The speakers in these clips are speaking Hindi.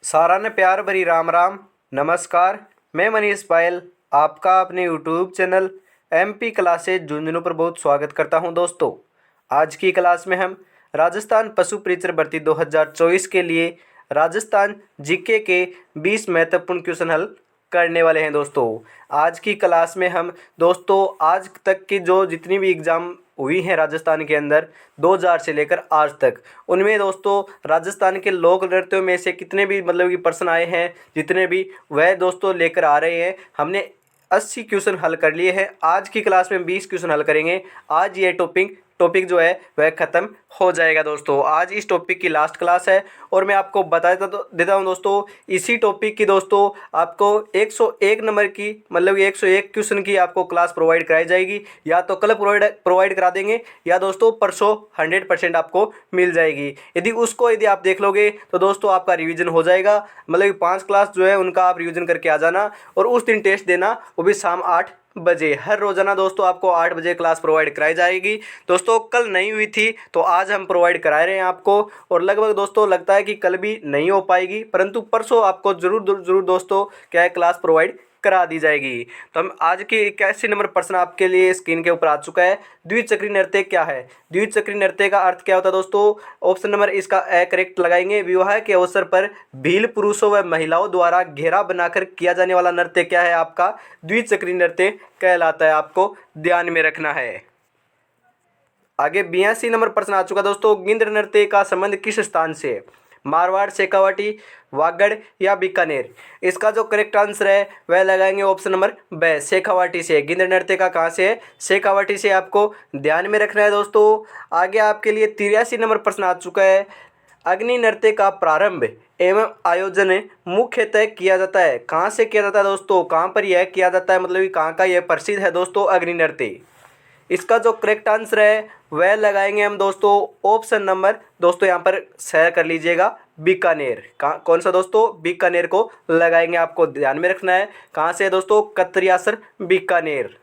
सारा ने प्यार भरी राम राम। नमस्कार। मैं मनीष पायल आपका अपने YouTube channel MP classes Jhunjhunu पर बहुत स्वागत करता हूं। दोस्तों, आज की क्लास में हम राजस्थान पशु परिचर भर्ती 2024 के लिए राजस्थान जीके के 20 महत्वपूर्ण क्वेश्चन हल करने वाले हैं। दोस्तों, आज की क्लास में हम आज तक की जो जितनी भी एग्ज़ाम हुई हैं राजस्थान के अंदर 2000 से लेकर आज तक, उनमें दोस्तों राजस्थान के लोक नृत्यों में से कितने भी कि प्रश्न आए हैं, जितने भी वह दोस्तों लेकर आ रहे हैं। हमने 80 क्वेश्चन हल कर लिए हैं। आज की क्लास में 20 क्वेश्चन हल करेंगे। आज ये टॉपिक जो है वह ख़त्म हो जाएगा। दोस्तों, आज इस टॉपिक की लास्ट क्लास है और मैं आपको बता देता हूँ दोस्तों, इसी टॉपिक की दोस्तों आपको 101 नंबर की 101 क्वेश्चन की आपको क्लास प्रोवाइड कराई जाएगी। या तो कल प्रोवाइड करा देंगे या दोस्तों परसों 100% आपको मिल जाएगी। यदि आप देख लोगे तो दोस्तों आपका रिवीजन हो जाएगा। 5 क्लास जो है उनका आप रिवीजन करके आ जाना और उस दिन टेस्ट देना, वो भी शाम 8 बजे। हर रोजाना दोस्तों आपको 8 बजे क्लास प्रोवाइड कराई जाएगी। दोस्तों, कल नहीं हुई थी तो आज हम प्रोवाइड करा रहे हैं आपको, और लगभग दोस्तों लगता है कि कल भी नहीं हो पाएगी, परंतु परसों आपको जरूर दोस्तों क्या है क्लास प्रोवाइड करा दी जाएगी। तो हम आज की 81 नंबर प्रश्न आपके लिए स्क्रीन के ऊपर आ चुका है। द्विचक्री नृत्य क्या है? द्विचक्री नृत्य का अर्थ क्या होता है दोस्तों? ऑप्शन नंबर इसका ए करेक्ट लगाएंगे। विवाह के अवसर पर भील पुरुषों व महिलाओं द्वारा घेरा बनाकर किया जाने वाला नृत्य क्या है? आपका द्विचक्री नृत्य कहलाता है। आपको ध्यान में रखना है। आगे 82 नंबर प्रश्न आ चुका दोस्तों। गिंद्र नृत्य का संबंध किस स्थान से है? मारवाड़, शेखावाटी, वागड़ या बीकानेर? इसका जो करेक्ट आंसर है वह लगाएंगे ऑप्शन नंबर ब, शेखावाटी से। गिंद्र नृत्य का कहाँ से है? शेखावाटी से। आपको ध्यान में रखना है दोस्तों। आगे आपके लिए 83 नंबर प्रश्न आ चुका है। अग्नि नृत्य का प्रारंभ एवं आयोजन मुख्यतः किया जाता है? कहाँ से किया जाता है दोस्तों? कहाँ पर यह किया जाता है, कि कहाँ का यह प्रसिद्ध है दोस्तों अग्नि नृत्य? इसका जो करेक्ट आंसर है वह लगाएंगे हम दोस्तों ऑप्शन नंबर, दोस्तों यहाँ पर शेयर कर लीजिएगा, बीकानेर। कौन सा दोस्तों? बीकानेर को लगाएंगे। आपको ध्यान में रखना है। कहाँ से है दोस्तों? कतरियासर, बीकानेर।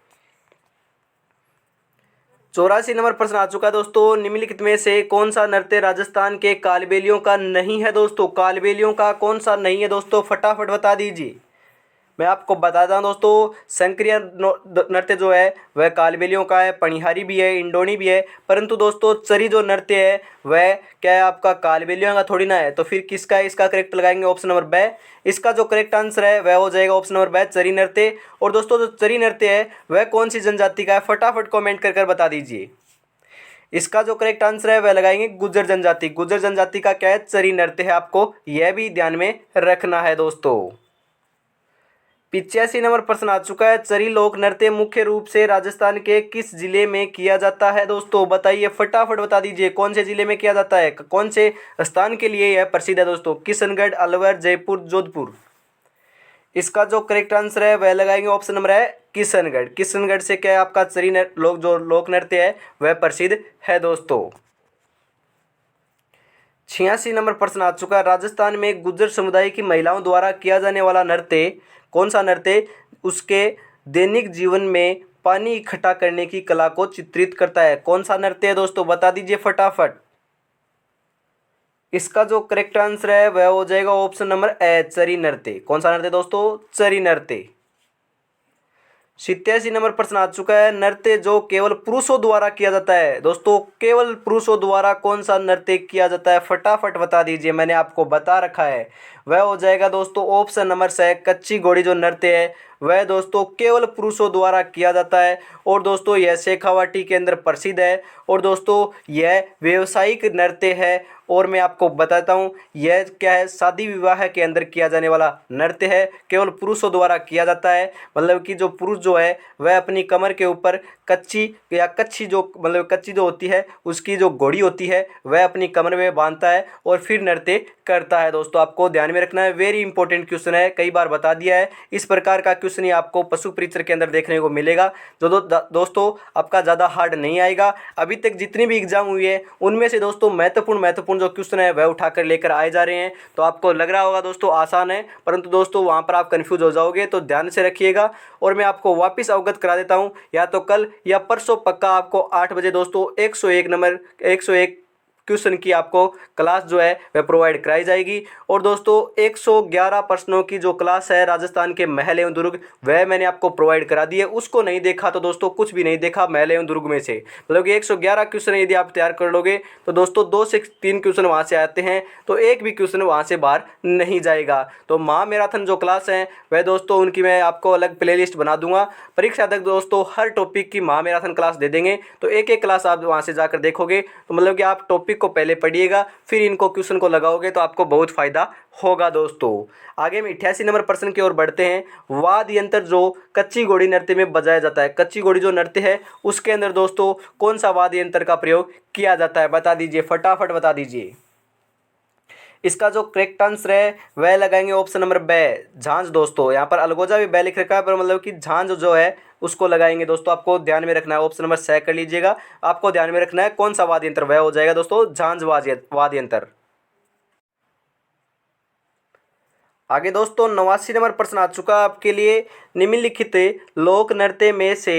84 नंबर प्रश्न आ चुका है दोस्तों। निम्नलिखित में से कौन सा नृत्य राजस्थान के कालबेलियों का नहीं है दोस्तों? कालबेलियों का कौन सा नहीं है दोस्तों? फटाफट बता दीजिए। मैं आपको बताता हूँ दोस्तों, शंकरिया नृत्य जो है वह कालबेलियों का है, पणिहारी भी है, इंडोनी भी है, परंतु दोस्तों चरी जो नृत्य है वह क्या है? आपका कालबेलियों का थोड़ी ना है। तो फिर किसका है? इसका करेक्ट लगाएंगे ऑप्शन नंबर ब। इसका जो करेक्ट आंसर है वह हो जाएगा ऑप्शन नंबर ब, चरी नृत्य। और दोस्तों जो चरी नृत्य है वह कौन सी जनजाति का है? फटाफट कॉमेंट कर बता दीजिए। इसका जो करेक्ट आंसर है वह लगाएंगे गुर्जर जनजाति। गुर्जर जनजाति का क्या है? चरी नृत्य है। आपको यह भी ध्यान में रखना है दोस्तों। 85 नंबर प्रश्न आ चुका है। चरी लोक नृत्य मुख्य रूप से राजस्थान के किस जिले में किया जाता है दोस्तों? बताइए, फटाफट बता दीजिए कौन से जिले में किया जाता है, कौन से स्थान के लिए यह प्रसिद्ध है दोस्तों? किशनगढ़, अलवर, जयपुर, जोधपुर? इसका जो करेक्ट आंसर है वह लगाएंगे ऑप्शन नंबर है किशनगढ़। किशनगढ़ से क्या है? आपका चरी लोक नृत्य है वह प्रसिद्ध है दोस्तों। 86 नंबर प्रश्न आ चुका है। राजस्थान में गुर्जर समुदाय की महिलाओं द्वारा किया जाने वाला नृत्य कौन सा नृत्य उसके दैनिक जीवन में पानी इकट्ठा करने की कला को चित्रित करता है? कौन सा नृत्य है दोस्तों? बता दीजिए फटाफट। इसका जो करेक्ट आंसर है वह हो जाएगा ऑप्शन नंबर ए, चरी नृत्य। कौन सा नृत्य दोस्तों? चरी नृत्य। 87 नंबर प्रश्न आ चुका है। नृत्य जो केवल पुरुषों द्वारा किया जाता है दोस्तों, केवल पुरुषों द्वारा कौन सा नृत्य किया जाता है? फटाफट बता दीजिए, मैंने आपको बता रखा है। वह हो जाएगा दोस्तों ऑप्शन नंबर से, कच्ची घोड़ी जो नृत्य है वह दोस्तों केवल पुरुषों द्वारा किया जाता है। और दोस्तों यह शेखावाटी के अंदर प्रसिद्ध है और दोस्तों यह व्यावसायिक नृत्य है। और मैं आपको बताता हूँ यह क्या है? शादी विवाह के अंदर किया जाने वाला नृत्य है, केवल पुरुषों द्वारा किया जाता है। कि जो पुरुष जो है वह अपनी कमर के ऊपर कच्ची जो होती है, उसकी जो घोड़ी होती है वह अपनी कमर में बांधता है और फिर नृत्य करता है। दोस्तों आपको ध्यान में रखना है, वेरी इंपॉर्टेंट क्वेश्चन है, कई बार बता दिया है। इस प्रकार का क्वेश्चन ही आपको पशु परिचर के अंदर देखने को मिलेगा, जो दोस्तों आपका ज़्यादा हार्ड नहीं आएगा। अभी तक जितनी भी एग्जाम हुई है उनमें से दोस्तों महत्वपूर्ण जो क्वेश्चन है वह उठाकर लेकर आए जा रहे हैं। तो आपको लग रहा होगा दोस्तों आसान है, परंतु दोस्तों वहाँ पर आप कन्फ्यूज हो जाओगे, तो ध्यान से रखिएगा। और मैं आपको वापस अवगत करा देता हूँ, या तो कल या परसों पक्का आपको 8 बजे दोस्तों 101 क्वेश्चन की आपको क्लास जो है वह प्रोवाइड कराई जाएगी। और दोस्तों 111 प्रश्नों की जो क्लास है राजस्थान के महल एवं दुर्ग, वह मैंने आपको प्रोवाइड करा दी है। उसको नहीं देखा तो दोस्तों कुछ भी नहीं देखा महल एवं दुर्ग में से। मतलब कि 111 क्वेश्चन यदि आप तैयार कर लोगे तो दोस्तों 2 से 3 क्वेश्चन वहाँ से आते हैं, तो एक भी क्वेश्चन वहाँ से बाहर नहीं जाएगा। तो महामैराथन जो क्लास है वह दोस्तों उनकी मैं आपको अलग प्लेलिस्ट बना दूंगा। परीक्षा तक दोस्तों हर टॉपिक की महामैराथन क्लास दे देंगे, तो एक एक क्लास आप वहाँ से जाकर देखोगे तो मतलब कि आप टॉपिक को पहले पढ़िएगा, फिर इनको क्वेश्चन को लगाओगे तो आपको बहुत फायदा होगा। दोस्तों आगे में 88 नंबर प्रश्न की ओर बढ़ते हैं। वाद्य यंत्र जो कच्ची घोड़ी नृत्य में बजाया जाता है, कच्ची घोड़ी जो नृत्य है उसके अंदर दोस्तों कौन सा वाद्य यंत्र का प्रयोग किया जाता है, बता दीजिए, फटाफट बता दीजिए। इसका जो करेक्ट आंसर है वह लगाएंगे ऑप्शन नंबर ब, झांझ। दोस्तों यहाँ पर अलगोजा भी ब लिख रखा है, पर मतलब कि झांझ जो है उसको लगाएंगे। दोस्तों आपको ध्यान में रखना है, ऑप्शन नंबर 6 कर लीजिएगा। आपको ध्यान में रखना है कौन सा वाद्य यंत्र, वह हो जाएगा दोस्तों झांझ वाद्य यंत्र। आगे दोस्तों 89 नंबर प्रश्न आ चुका आपके लिए। निम्नलिखित लोक नृत्य में से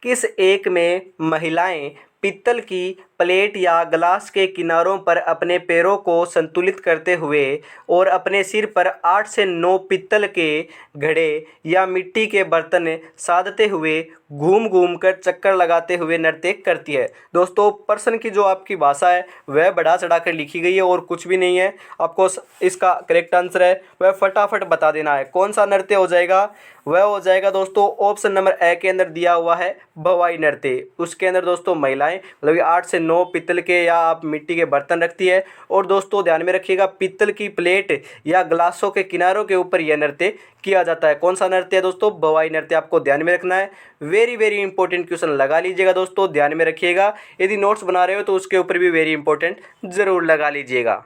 किस एक में महिलाएं पीतल की प्लेट या ग्लास के किनारों पर अपने पैरों को संतुलित करते हुए और अपने सिर पर 8 से 9 पीतल के घड़े या मिट्टी के बर्तन साधते हुए घूम घूम कर चक्कर लगाते हुए नृत्य करती है। दोस्तों प्रश्न की जो आपकी भाषा है वह बढ़ा चढ़ा कर लिखी गई है और कुछ भी नहीं है। आपको इसका करेक्ट आंसर है वह फटाफट बता देना है। कौन सा नृत्य हो जाएगा, वह हो जाएगा दोस्तों ऑप्शन नंबर ए के अंदर दिया हुआ है भवाई नृत्य। उसके अंदर दोस्तों महिलाएं मतलब 8 से 9 पीतल के या आप मिट्टी के बर्तन रखती है, और दोस्तों ध्यान में रखिएगा पीतल की प्लेट या ग्लासों के किनारों के ऊपर यह नृत्य किया जाता है। कौन सा नृत्य है दोस्तों, भवाई नृत्य। आपको ध्यान में रखना है, वेरी वेरी इंपॉर्टेंट क्वेश्चन लगा लीजिएगा दोस्तों, ध्यान में रखिएगा। यदि नोट्स बना रहे हो तो उसके ऊपर भी वेरी इंपॉर्टेंट जरूर लगा लीजिएगा।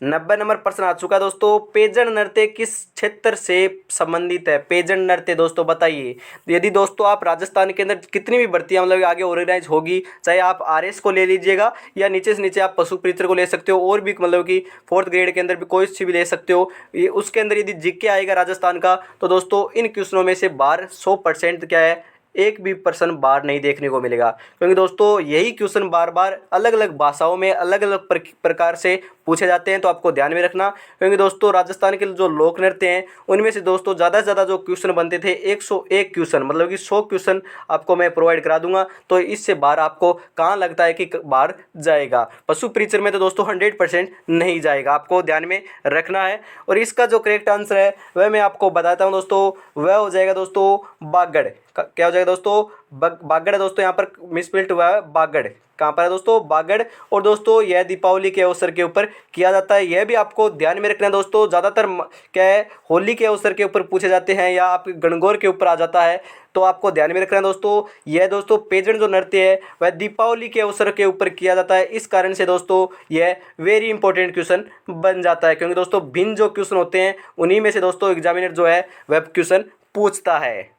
90 नंबर प्रश्न आ चुका दोस्तों। पेजन नृत्य किस क्षेत्र से संबंधित है, पेजन नृत्य दोस्तों बताइए। यदि दोस्तों आप राजस्थान के अंदर कितनी भी भर्तियां मतलब आगे ऑर्गेनाइज होगी, चाहे आप आरएस को ले लीजिएगा या नीचे से नीचे आप पशु प्रीतर को ले सकते हो, और भी मतलब कि 4th ग्रेड के अंदर भी कोई सी भी ले सकते हो। ये उसके अंदर यदि जीके आएगा राजस्थान का तो दोस्तों इन क्वेश्चनों में से बार 100% क्या है, एक भी प्रश्न बार नहीं देखने को मिलेगा, क्योंकि दोस्तों यही क्वेश्चन बार बार अलग अलग भाषाओं में अलग अलग प्रकार से पूछे जाते हैं। तो आपको ध्यान में रखना, क्योंकि दोस्तों राजस्थान के जो लोक नृत्य हैं उनमें से दोस्तों ज़्यादा से ज़्यादा जो क्वेश्चन बनते थे 101 क्वेश्चन, मतलब कि 100 क्वेश्चन आपको मैं प्रोवाइड करा दूंगा। तो इससे बार आपको कहाँ लगता है कि बार जाएगा, पशु परिचर में तो दोस्तों 100% नहीं जाएगा, आपको ध्यान में रखना है। और इसका जो करेक्ट आंसर है वह मैं आपको बताता हूँ दोस्तों, वह हो जाएगा दोस्तों बागड़। क्या हो जाएगा दोस्तों, बागड़ है दोस्तों, यहाँ पर मिसप्रिंट हुआ है, बागड़ कहाँ पर है दोस्तों, बागड़। और दोस्तों यह दीपावली के अवसर के ऊपर किया जाता है, यह भी आपको ध्यान में रखना है दोस्तों। ज़्यादातर क्या है होली के अवसर के ऊपर पूछे जाते हैं या आप गणगौर के ऊपर आ जाता है, तो आपको ध्यान में रखना है दोस्तों। यह दोस्तों पेजेंट जो नृत्य है वह दीपावली के अवसर के ऊपर किया जाता है, इस कारण से दोस्तों यह वेरी इंपॉर्टेंट क्वेश्चन बन जाता है, क्योंकि दोस्तों भिन्न जो क्वेश्चन होते हैं उन्हीं में से दोस्तों एग्जामिनर जो है वह क्वेश्चन पूछता है।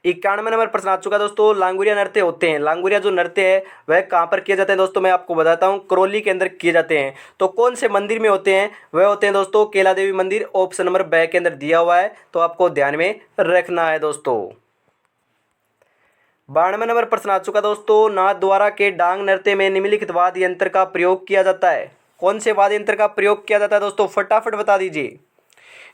91 नंबर प्रश्न आ चुका दोस्तों। लांगुरिया नृत्य होते हैं, लांगुरिया जो नृत्य है वह कहाँ पर किए जाते हैं दोस्तों, मैं आपको बताता हूँ, करौली के अंदर किए जाते हैं। तो कौन से मंदिर में होते हैं, वह होते हैं दोस्तों केला देवी मंदिर, ऑप्शन नंबर ब के अंदर दिया हुआ है, तो आपको ध्यान में रखना है दोस्तों। 92 नंबर प्रश्न आ चुका दोस्तों। नाथ द्वारा के डांग नृत्य में निम्नलिखित वाद्य यंत्र का प्रयोग किया जाता है, कौन से वाद्य यंत्र का प्रयोग किया जाता है दोस्तों, फटाफट बता दीजिए।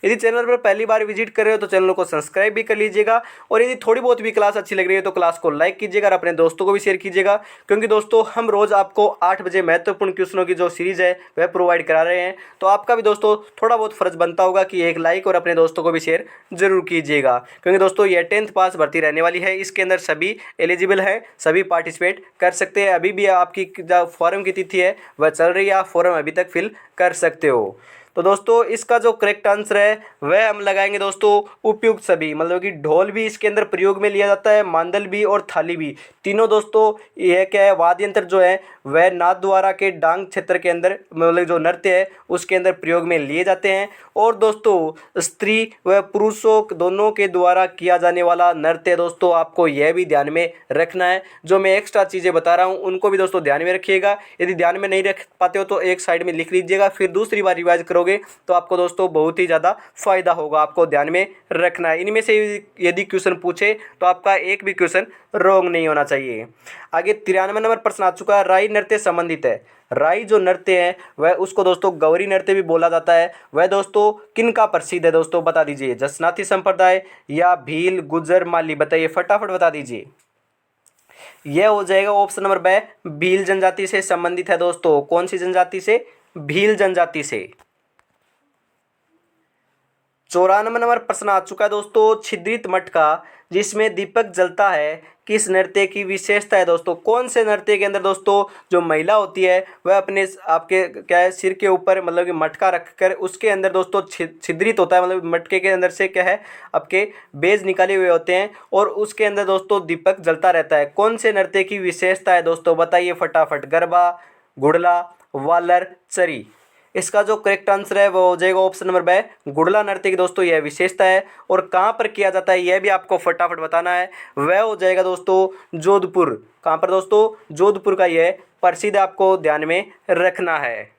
यदि चैनल पर पहली बार विजिट कर रहे हो तो चैनल को सब्सक्राइब भी कर लीजिएगा, और यदि थोड़ी बहुत भी क्लास अच्छी लग रही है तो क्लास को लाइक कीजिएगा और अपने दोस्तों को भी शेयर कीजिएगा, क्योंकि दोस्तों हम रोज़ आपको 8 बजे महत्वपूर्ण क्वेश्चनों की जो सीरीज़ है वह प्रोवाइड करा रहे हैं। तो आपका भी दोस्तों थोड़ा बहुत फर्ज बनता होगा कि एक लाइक और अपने दोस्तों को भी शेयर जरूर कीजिएगा, क्योंकि दोस्तों यह 10th पास भर्ती रहने वाली है, इसके अंदर सभी एलिजिबल है, सभी पार्टिसिपेट कर सकते हैं। अभी भी आपकी जो फॉर्म की तिथि है वह चल रही है, आप फॉर्म अभी तक फिल कर सकते हो। तो दोस्तों इसका जो करेक्ट आंसर है वह हम लगाएंगे दोस्तों उपयुक्त सभी, मतलब कि ढोल भी इसके अंदर प्रयोग में लिया जाता है, मांदल भी और थाली भी, तीनों दोस्तों यह क्या है वाद्य यंत्र जो है वह नाथ द्वारा के डांग क्षेत्र के अंदर मतलब जो नृत्य है उसके अंदर प्रयोग में लिए जाते हैं। और दोस्तों स्त्री व पुरुषों दोनों के द्वारा किया जाने वाला नृत्य दोस्तों आपको यह भी ध्यान में रखना है। जो मैं एक्स्ट्रा चीज़ें बता रहा हूँ उनको भी दोस्तों ध्यान में रखिएगा, यदि ध्यान में नहीं रख पाते हो तो एक साइड में लिख लीजिएगा, फिर दूसरी बार रिवाइज करो करोगे तो आपको दोस्तों बहुत ही ज़्यादा फायदा होगा, आपको ध्यान में रखना है। इनमें से यदि क्वेश्चन पूछे तो आपका एक भी क्वेश्चन रॉन्ग नहीं होना चाहिए। आगे 93 नंबर प्रश्न आ चुका है, राई नृत्य संबंधित है। राई जो नृत्य है वह उसको दोस्तों गौरी नृत्य भी बोला जाता है। वह दोस्तों किन का प्रसिद्ध है दोस्तों, बता दीजिए। जसनाती संप्रदाय या भील, गुज्जर, माली, बताइए फटाफट बता दीजिए। यह हो जाएगा ऑप्शन नंबर ब, भील जनजाति से संबंधित है दोस्तों। कौन सी जनजाति से? भील जनजाति से। 94 नंबर प्रश्न आ चुका है दोस्तों, छिद्रित मटका जिसमें दीपक जलता है किस नृत्य की विशेषता है दोस्तों? कौन से नृत्य के अंदर दोस्तों जो महिला होती है वह अपने आपके क्या है सिर के ऊपर मतलब कि मटका रख कर उसके अंदर दोस्तों छिद्रित होता है, मतलब मटके के अंदर से क्या है आपके बेज निकाले हुए होते हैं और उसके अंदर दोस्तों दीपक जलता रहता है। कौन से नृत्य की विशेषता है दोस्तों, बताइए फटाफट। गरबा, गुड़ला, वालर, चरी। इसका जो करेक्ट आंसर है वो हो जाएगा ऑप्शन नंबर बे, गुड़ला नृत्य की दोस्तों यह विशेषता है। और कहाँ पर किया जाता है यह भी आपको फटाफट बताना है। वह हो जाएगा दोस्तों जोधपुर। कहाँ पर दोस्तों? जोधपुर का यह प्रसिद्ध, आपको ध्यान में रखना है।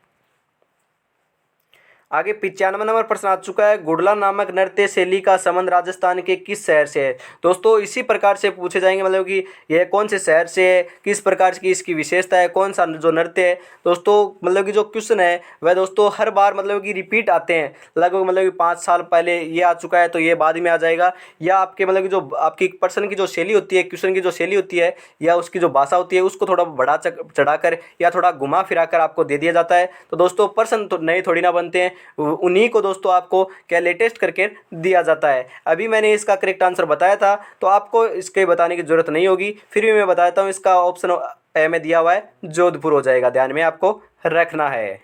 आगे 95 नंबर प्रश्न आ चुका है, गुड़ला नामक नृत्य शैली का संबंध राजस्थान के किस शहर से है? दोस्तों इसी प्रकार से पूछे जाएंगे, मतलब कि यह कौन से शहर से है, किस प्रकार की इसकी विशेषता है, कौन सा जो नृत्य है दोस्तों। मतलब कि जो क्वेश्चन है वह दोस्तों हर बार मतलब कि रिपीट आते हैं लगभग, मतलब कि 5 साल पहले ये आ चुका है तो ये बाद में आ जाएगा, या आपके मतलब कि जो आपकी पर्सन की जो शैली होती है, क्वेश्चन की जो शैली होती है या उसकी जो भाषा होती है उसको थोड़ा बढ़ा चढ़ा कर या थोड़ा घुमा फिरा कर आपको दे दिया जाता है। तो दोस्तों पर्सन तो नए थोड़ी ना बनते हैं, उन्हीं को दोस्तों आपको क्या लेटेस्ट करके दिया जाता है। अभी मैंने इसका करेक्ट आंसर बताया था तो आपको इसके बताने की जरूरत नहीं होगी, फिर भी मैं बताता हूँ। इसका ऑप्शन ए में दिया हुआ है जोधपुर हो जाएगा, ध्यान में आपको रखना है।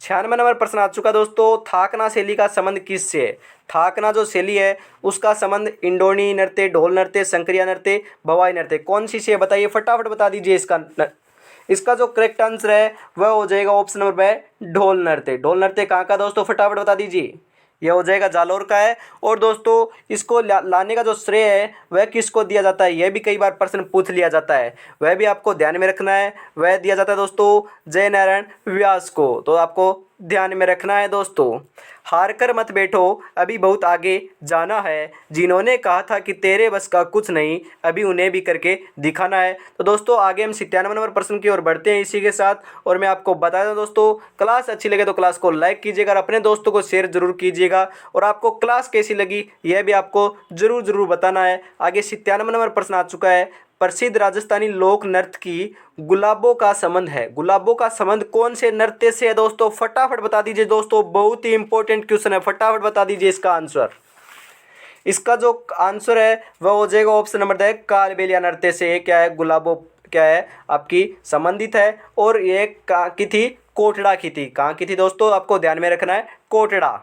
96 नंबर प्रश्न आ चुका दोस्तों, थाकना शैली का संबंध किससे है? थाकना जो शैली है उसका संबंध इंडोनी नृत्य, ढोल नृत्य, शंकरिया नृत्य, भवाई नृत्य, कौन सी से बताइए फटाफट बता दीजिए। इसका जो करेक्ट आंसर है वह हो जाएगा ऑप्शन नंबर बी, ढोल नृत्य। ढोल नृत्य कहाँ का दोस्तों, फटाफट बता दीजिए। यह हो जाएगा जालौर का है। और दोस्तों इसको लाने का जो श्रेय है वह किसको दिया जाता है, यह भी कई बार प्रश्न पूछ लिया जाता है, वह भी आपको ध्यान में रखना है। वह दिया जाता है दोस्तों जय नारायण व्यास को, तो आपको ध्यान में रखना है दोस्तों। हार कर मत बैठो अभी बहुत आगे जाना है, जिन्होंने कहा था कि तेरे बस का कुछ नहीं, अभी उन्हें भी करके दिखाना है। तो दोस्तों आगे हम 97 नंबर प्रश्न की ओर बढ़ते हैं इसी के साथ। और मैं आपको बता दूं दोस्तों, क्लास अच्छी लगे तो क्लास को लाइक कीजिएगा और अपने दोस्तों को शेयर जरूर कीजिएगा। और आपको क्लास कैसी लगी यह भी आपको जरूर बताना है। आगे 97 नंबर प्रश्न आ चुका है, प्रसिद्ध राजस्थानी लोक नृत्य की गुलाबों का संबंध है। गुलाबों का संबंध कौन से नृत्य से है दोस्तों, फटाफट बता दीजिए दोस्तों। बहुत ही इंपॉर्टेंट क्वेश्चन है, फटाफट बता दीजिए इसका आंसर। इसका जो आंसर है वह हो जाएगा ऑप्शन नंबर द, कालबेलिया नृत्य से क्या है गुलाबों क्या है आपकी संबंधित है। और ये कहाँ की थी? कोटड़ा की थी। कहाँ की थी दोस्तों, आपको ध्यान में रखना है, कोटड़ा।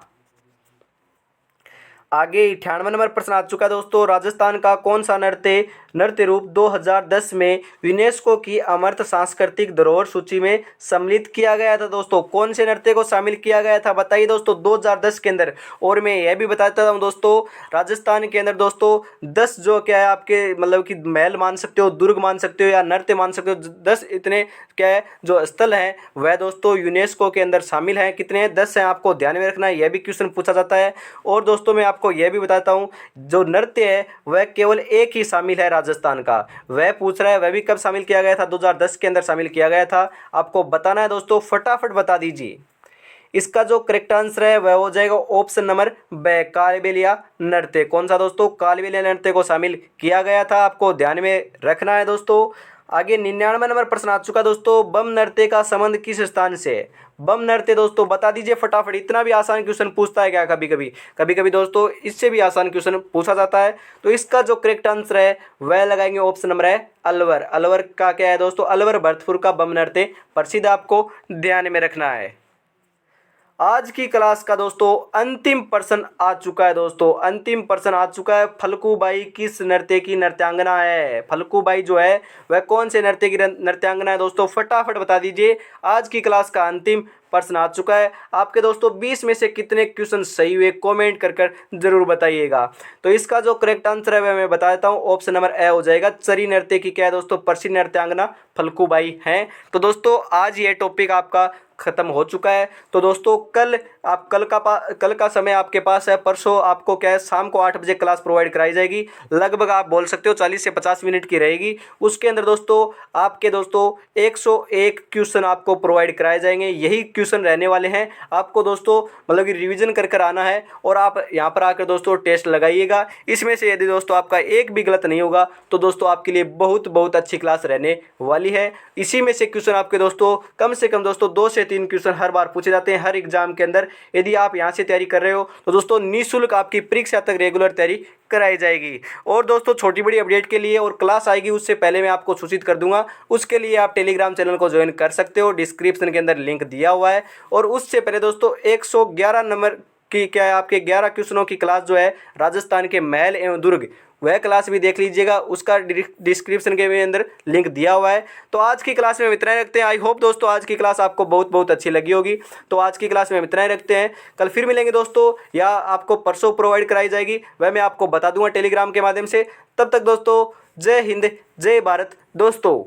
आगे 98 नंबर प्रश्न आ चुका है दोस्तों, राजस्थान का कौन सा नृत्य रूप 2010 में यूनेस्को की अमूर्त सांस्कृतिक धरोहर सूची में सम्मिलित किया गया था दोस्तों? कौन से नृत्य को शामिल किया गया था बताइए दोस्तों 2010 के अंदर। और मैं यह भी बताता हूँ दोस्तों, राजस्थान के अंदर दोस्तों 10 जो क्या है आपके मतलब कि महल मान सकते हो, दुर्ग मान सकते हो या नृत्य मान सकते हो, 10 इतने क्या है जो स्थल हैं वह दोस्तों यूनेस्को के अंदर शामिल हैं। कितने हैं? 10 हैं, आपको ध्यान में रखना है, यह भी क्वेश्चन पूछा जाता है। और दोस्तों मैं आपको यह भी बताता हूँ, जो नृत्य है वह केवल एक ही शामिल है राजस्थान का। वह पूछ रहा है वह भी कब शामिल किया गया था, 2010 के अंदर शामिल किया गया था। आपको बताना है दोस्तों, फटाफट बता दीजिए। इसका जो करेक्ट आंसर है वह हो जाएगा ऑप्शन नंबर बे, कालबेलिया नृत्य। कौन सा दोस्तों? कालबेलिया नृत्य को शामिल किया गया था, आपको ध्यान में रखना है दोस्तों। आगे 99 नंबर प्रश्न आ चुका दोस्तों, बम नृत्य का संबंध किस स्थान से है? बम नृत्य दोस्तों बता दीजिए फटाफट। इतना भी आसान क्वेश्चन पूछता है क्या कभी कभी दोस्तों, इससे भी आसान क्वेश्चन पूछा जाता है। तो इसका जो करेक्ट आंसर है वह लगाएंगे ऑप्शन नंबर है अलवर। अलवर का क्या है दोस्तों? अलवर भरतपुर का बम नृत्य प्रसिद्ध, आपको ध्यान में रखना है। आज की क्लास का दोस्तों अंतिम प्रश्न आ चुका है दोस्तों, अंतिम प्रश्न आ चुका है। फल्गुबाई किस नृत्य की नृत्यांगना है? फल्गुबाई जो है वह कौन से नृत्य की नृत्यांगना है दोस्तों, फटाफट बता दीजिए। आज की क्लास का अंतिम प्रश्न आ चुका है। आपके दोस्तों 20 में से कितने क्वेश्चन सही हुए कमेंट कर कर जरूर बताइएगा। तो इसका जो करेक्ट आंसर है वह मैं बता देता हूँ, ऑप्शन नंबर ए हो जाएगा। चरी नृत्य की क्या है दोस्तों, प्रसिद्ध नृत्यांगना फल्गुबाई हैं। तो दोस्तों आज ये टॉपिक आपका खत्म हो चुका है। तो दोस्तों कल का समय आपके पास है। परसों आपको क्या है, शाम को 8 बजे क्लास प्रोवाइड कराई जाएगी। लगभग आप बोल सकते हो 40 से 50 मिनट की रहेगी। उसके अंदर दोस्तों आपके दोस्तों 101 क्वेश्चन आपको प्रोवाइड कराए जाएंगे। यही क्वेश्चन रहने वाले हैं। आपको दोस्तों मतलब कि रिवीजन कर कर आना है और आप यहाँ पर आकर दोस्तों टेस्ट लगाइएगा। इसमें से यदि दोस्तों आपका एक भी गलत नहीं होगा तो दोस्तों आपके लिए बहुत बहुत अच्छी क्लास रहने वाली है। इसी में से क्वेश्चन आपके दोस्तों कम से कम दोस्तों 2 से 3 क्वेश्चन हर बार पूछे जाते हैं हर एग्जाम के अंदर। यदि आप यहाँ से तैयारी कर रहे हो तो दोस्तों निःशुल्क आपकी परीक्षा तक रेगुलर तैयारी कराई जाएगी। और दोस्तों छोटी बड़ी अपडेट के लिए और क्लास आएगी उससे पहले मैं आपको सूचित कर दूंगा। उसके लिए आप टेलीग्राम चैनल को ज्वाइन कर सकते हो, डिस्क्रिप्शन के अंदर लिंक दिया हुआ है। और उससे पहले दोस्तों 111 नंबर की क्या है आपके 11 क्वेश्चनों की क्लास जो है राजस्थान के महल एवं दुर्ग, वह क्लास भी देख लीजिएगा। उसका डिस्क्रिप्शन के अंदर लिंक दिया हुआ है। तो आज की क्लास में हम इतना ही रखते हैं। आई होप दोस्तों आज की क्लास आपको बहुत बहुत अच्छी लगी होगी। तो आज की क्लास में हम इतना ही रखते हैं। कल फिर मिलेंगे दोस्तों, या आपको परसों प्रोवाइड कराई जाएगी, वह मैं आपको बता दूंगा टेलीग्राम के माध्यम से। तब तक दोस्तों जय हिंद जय भारत दोस्तों।